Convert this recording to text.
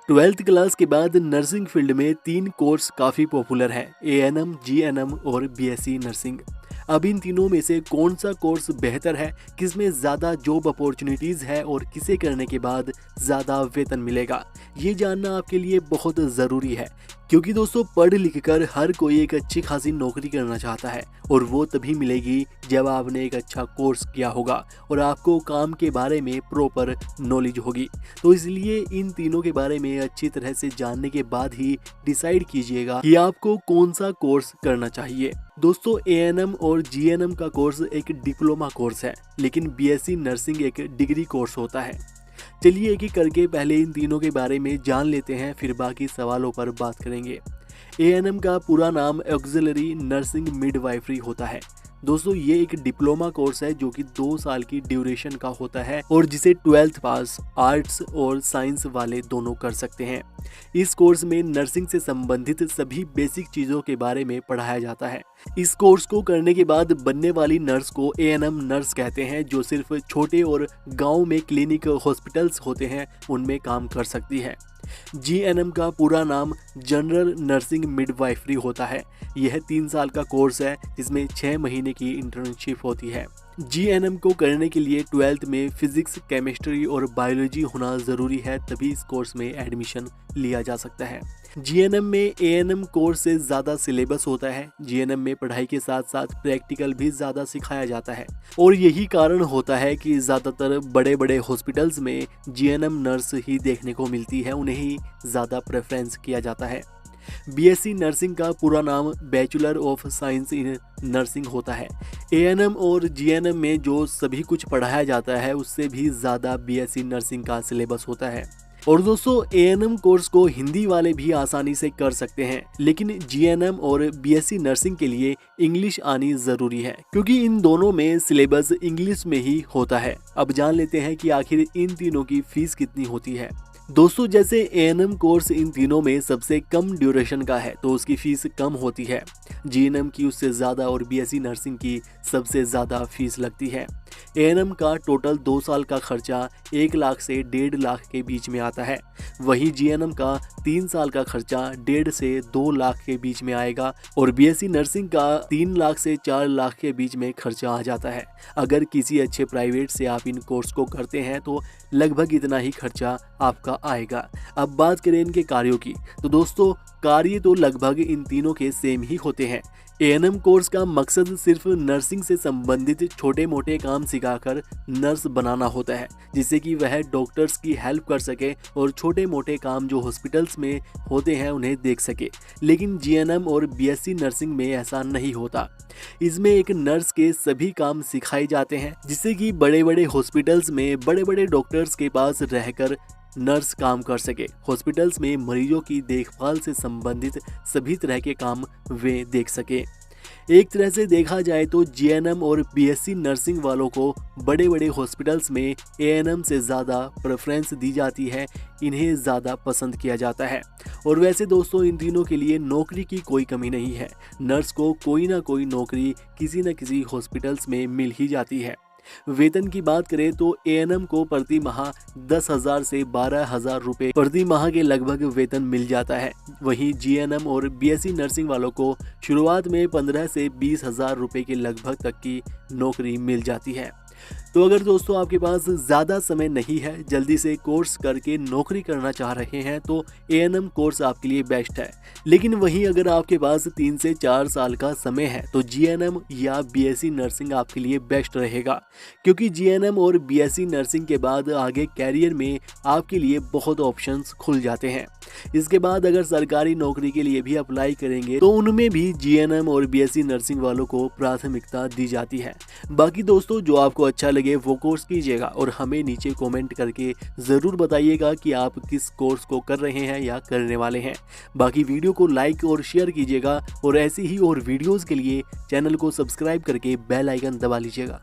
Twelfth class के बाद nursing field में 3 कोर्स काफ़ी पॉपुलर हैं, एएनएम, जीएनएम और बीएससी नर्सिंग। अब इन तीनों में से कौन सा कोर्स बेहतर है, किसमें ज़्यादा जॉब अपॉर्चुनिटीज़ है और किसे करने के बाद ज़्यादा वेतन मिलेगा, ये जानना आपके लिए बहुत ज़रूरी है। क्योंकि दोस्तों, पढ़ लिख कर हर कोई एक अच्छी खासी नौकरी करना चाहता है और वो तभी मिलेगी जब आपने एक अच्छा कोर्स किया होगा और आपको काम के बारे में प्रॉपर नॉलेज होगी। तो इसलिए इन तीनों के बारे में अच्छी तरह से जानने के बाद ही डिसाइड कीजिएगा कि आपको कौन सा कोर्स करना चाहिए। दोस्तों, एएनएम और जीएनएम का कोर्स एक डिप्लोमा कोर्स है, लेकिन बीएससी नर्सिंग एक डिग्री कोर्स होता है। चलिए एक एक करके पहले इन तीनों के बारे में जान लेते हैं, फिर बाकी सवालों पर बात करेंगे। एएनएम का पूरा नाम ऑक्सिलरी नर्सिंग मिडवाइफरी होता है। दोस्तों, ये एक डिप्लोमा कोर्स है जो कि 2 साल की ड्यूरेशन का होता है और जिसे 12th पास आर्ट्स और साइंस वाले दोनों कर सकते हैं। इस कोर्स में नर्सिंग से संबंधित सभी बेसिक चीज़ों के बारे में पढ़ाया जाता है। इस कोर्स को करने के बाद बनने वाली नर्स को एएनएम नर्स कहते हैं, जो सिर्फ छोटे और गांव में क्लिनिक हॉस्पिटल्स होते हैं उनमें काम कर सकती है। जीएनएम का पूरा नाम जनरल नर्सिंग मिडवाइफरी होता है। यह 3 साल का कोर्स है जिसमें 6 महीने की इंटर्नशिप होती है। जीएनएम को करने के लिए 12th में फिजिक्स, केमिस्ट्री और बायोलॉजी होना ज़रूरी है, तभी इस कोर्स में एडमिशन लिया जा सकता है। जीएनएम में एएनएम कोर्स से ज़्यादा सिलेबस होता है। जीएनएम में पढ़ाई के साथ साथ प्रैक्टिकल भी ज़्यादा सिखाया जाता है और यही कारण होता है कि ज़्यादातर बड़े बड़े हॉस्पिटल्स में जीएनएम नर्स ही देखने को मिलती है, उन्हें ही ज़्यादा प्रेफरेंस किया जाता है। बीएससी नर्सिंग का पूरा नाम bachelor of science in nursing होता है। एएनएम और जीएनएम में जो सभी कुछ पढ़ाया जाता है उससे भी ज़्यादा बीएससी नर्सिंग का सिलेबस होता है। और दोस्तों, एएनएम कोर्स को हिंदी वाले भी आसानी से कर सकते हैं, लेकिन जीएनएम और बीएससी नर्सिंग के लिए इंग्लिश आनी ज़रूरी है, क्योंकि इन दोनों में सिलेबस इंग्लिश में ही होता है। अब जान लेते हैं कि आखिर इन तीनों की फीस कितनी होती है। दोस्तों, जैसे एएनएम कोर्स इन तीनों में सबसे कम ड्यूरेशन का है तो उसकी फीस कम होती है। जीएनएम की उससे ज़्यादा और बीएससी नर्सिंग की सबसे ज़्यादा फीस लगती है। एएनएम का टोटल 2 साल का खर्चा 1 लाख से 1.5 लाख के बीच में आता है। वहीं जीएनएम का 3 साल का खर्चा 1.5 से 2 लाख के बीच में आएगा और बीएससी नर्सिंग का 3 लाख से 4 लाख के बीच में खर्चा आ जाता है। अगर किसी अच्छे प्राइवेट से आप इन कोर्स को करते हैं तो लगभग इतना ही खर्चा आपका आएगा। अब बात करें इनके कार्यों की, तो दोस्तों, कार्य तो लगभग इन तीनों के सेम ही होते हैं। एएनएम कोर्स का मकसद सिर्फ नर्सिंग से संबंधित छोटे मोटे काम सिखाकर नर्स बनाना होता है, जिससे कि वह डॉक्टर्स की हेल्प कर सके और छोटे मोटे काम जो हॉस्पिटल्स में होते हैं उन्हें देख सके। लेकिन जीएनएम और बीएससी नर्सिंग में ऐसा नहीं होता। इसमें एक नर्स के सभी काम सिखाए जाते हैं, जिससे कि बड़े बड़े हॉस्पिटल्स में बड़े बड़े डॉक्टर्स के पास रहकर नर्स काम कर सके। हॉस्पिटल्स में मरीजों की देखभाल से संबंधित सभी तरह के काम वे देख सके। एक तरह से देखा जाए तो जीएनएम और बीएससी नर्सिंग वालों को बड़े बड़े हॉस्पिटल्स में एएनएम से ज़्यादा प्रेफरेंस दी जाती है, इन्हें ज़्यादा पसंद किया जाता है। और वैसे दोस्तों, इन तीनों के लिए नौकरी की कोई कमी नहीं है। नर्स को कोई ना कोई नौकरी किसी न किसी हॉस्पिटल्स में मिल ही जाती है। वेतन की बात करें तो एएनएम को प्रति माह 10,000 से 12,000 रुपए प्रति माह के लगभग वेतन मिल जाता है। वहीं जीएनएम और बीएससी नर्सिंग वालों को शुरुआत में 15 से 20,000 रुपए के लगभग तक की नौकरी मिल जाती है। तो अगर दोस्तों आपके पास ज़्यादा समय नहीं है, जल्दी से कोर्स करके नौकरी करना चाह रहे हैं, तो एएनएम कोर्स आपके लिए बेस्ट है। लेकिन वहीं अगर आपके पास 3 से 4 साल का समय है तो जीएनएम या बीएससी नर्सिंग आपके लिए बेस्ट रहेगा, क्योंकि जीएनएम और बीएससी नर्सिंग के बाद आगे कैरियर में आपके लिए बहुत ऑप्शंस खुल जाते हैं। इसके बाद अगर सरकारी नौकरी के लिए भी अप्लाई करेंगे तो उनमें भी जीएनएम और बीएससी नर्सिंग वालों को प्राथमिकता दी जाती है। बाकी दोस्तों, जो आपको अच्छा लगे वो कोर्स कीजिएगा और हमें नीचे कमेंट करके ज़रूर बताइएगा कि आप किस कोर्स को कर रहे हैं या करने वाले हैं। बाकी वीडियो को लाइक और शेयर कीजिएगा और ऐसी ही और वीडियोज़ के लिए चैनल को सब्सक्राइब करके बेल आइकन दबा लीजिएगा।